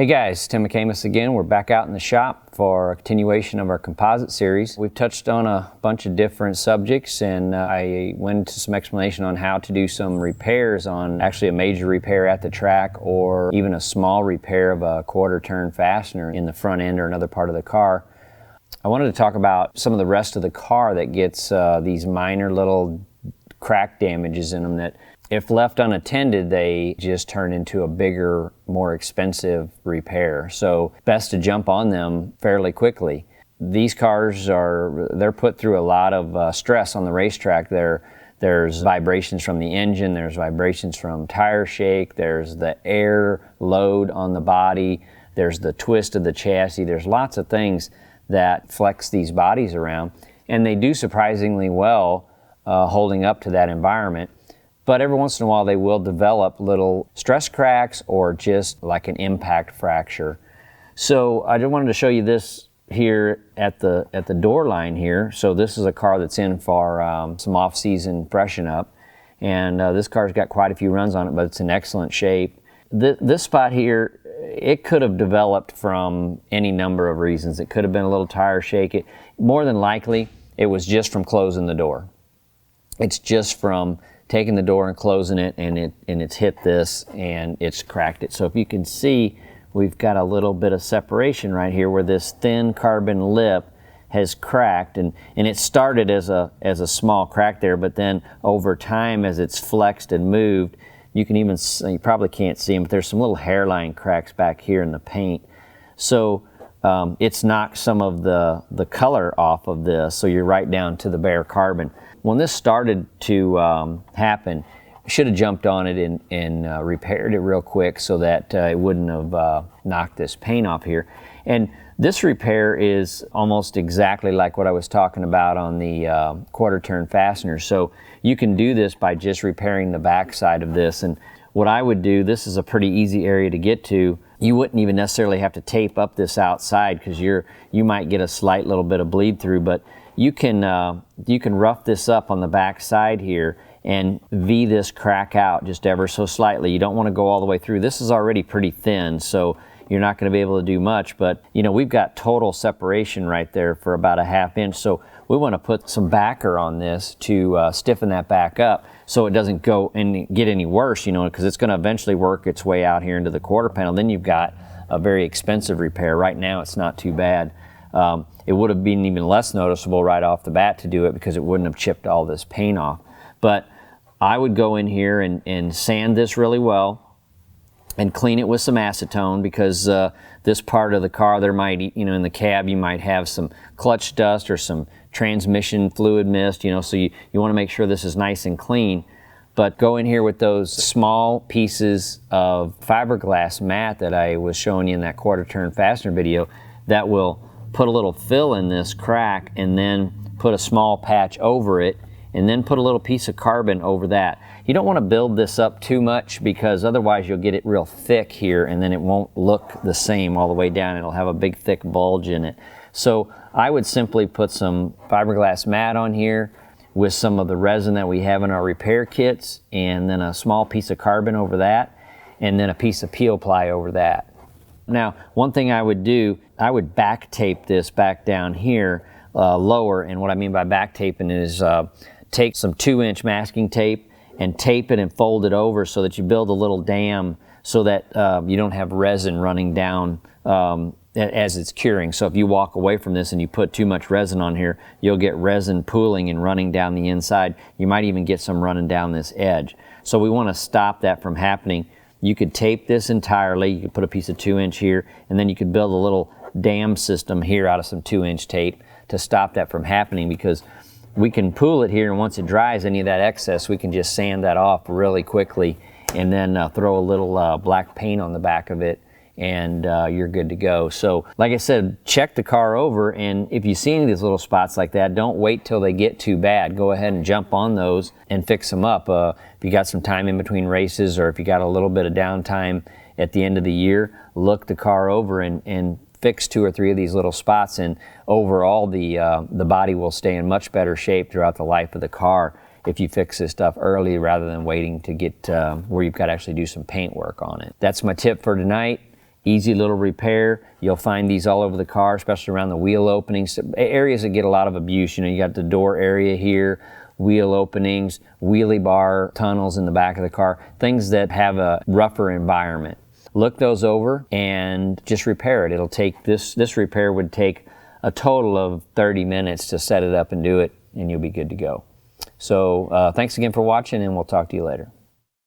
Hey guys, Tim McAmis again. We're back out in the shop for a continuation of our Composite Series. We've touched on a bunch of different subjects, and I went into some explanation on how to do some repairs on actually a major repair at the track, or even a small repair of a quarter turn fastener in the front end or another part of the car. I wanted to talk about some of the rest of the car that gets these minor little crack damages in them that, if left unattended, they just turn into a bigger, more expensive repair. So best to jump on them fairly quickly. These cars they're put through a lot of stress on the racetrack. There's vibrations from the engine, there's vibrations from tire shake, there's the air load on the body, there's the twist of the chassis. There's lots of things that flex these bodies around, and they do surprisingly well holding up to that environment. But every once in a while they will develop little stress cracks or just like an impact fracture. So I just wanted to show you this here at the door line here. So this is a car that's in for some off-season freshen up, and this car's got quite a few runs on it, but it's in excellent shape. This spot here, it could have developed from any number of reasons. It could have been a little tire shake. More than likely, it was just from closing the door. It's just from taking the door and closing it, and it's hit this and it's cracked it. So if you can see, we've got a little bit of separation right here where this thin carbon lip has cracked, and it started as a small crack there, but then over time, as it's flexed and moved, you probably can't see them, but there's some little hairline cracks back here in the paint. So it's knocked some of the color off of this, so you're right down to the bare carbon. When this started to happen, I should have jumped on it and repaired it real quick so that it wouldn't have knocked this paint off here. And this repair is almost exactly like what I was talking about on the quarter turn fastener. So you can do this by just repairing the back side of this. And what I would do, this is a pretty easy area to get to. You wouldn't even necessarily have to tape up this outside, because you might get a slight little bit of bleed through, but you can rough this up on the back side here and V this crack out just ever so slightly. You don't want to go all the way through. This is already pretty thin, so you're not going to be able to do much, but we've got total separation right there for about a ½ inch. So we want to put some backer on this to stiffen that back up so it doesn't go and get any worse, because it's going to eventually work its way out here into the quarter panel. Then you've got a very expensive repair. Right now it's not too bad. It would have been even less noticeable right off the bat to do it, because it wouldn't have chipped all this paint off. But I would go in here and sand this really well and clean it with some acetone, because this part of the car, there might, in the cab, you might have some clutch dust or some transmission fluid mist, so you want to make sure this is nice and clean. But go in here with those small pieces of fiberglass mat that I was showing you in that quarter turn fastener video, that will put a little fill in this crack, and then put a small patch over it, and then put a little piece of carbon over that. You don't want to build this up too much, because otherwise you'll get it real thick here, and then it won't look the same all the way down. It'll have a big thick bulge in it. So I would simply put some fiberglass mat on here with some of the resin that we have in our repair kits, and then a small piece of carbon over that, and then a piece of peel ply over that. Now, one thing I would do, I would back tape this back down here lower, and what I mean by back taping is take some 2-inch masking tape and tape it and fold it over so that you build a little dam, so that you don't have resin running down as it's curing. So if you walk away from this and you put too much resin on here, you'll get resin pooling and running down the inside. You might even get some running down this edge. So we want to stop that from happening. You could tape this entirely. You could put a piece of 2-inch here, and then you could build a little dam system here out of some 2-inch tape to stop that from happening, because we can pool it here, and once it dries, any of that excess, we can just sand that off really quickly, and then throw a little black paint on the back of it, and you're good to go. So like I said, check the car over, and if you see any of these little spots like that, don't wait till they get too bad. Go ahead and jump on those and fix them up. If you got some time in between races, or if you got a little bit of downtime at the end of the year, look the car over and fix 2 or 3 of these little spots, and overall the body will stay in much better shape throughout the life of the car if you fix this stuff early rather than waiting to get where you've got to actually do some paint work on it. That's my tip for tonight. Easy little repair. You'll find these all over the car, especially around the wheel openings, areas that get a lot of abuse. You know, you got the door area here, wheel openings, wheelie bar tunnels in the back of the car, things that have a rougher environment. Look those over and just repair it. It'll take, this repair would take a total of 30 minutes to set it up and do it, and you'll be good to go. So thanks again for watching, and we'll talk to you later.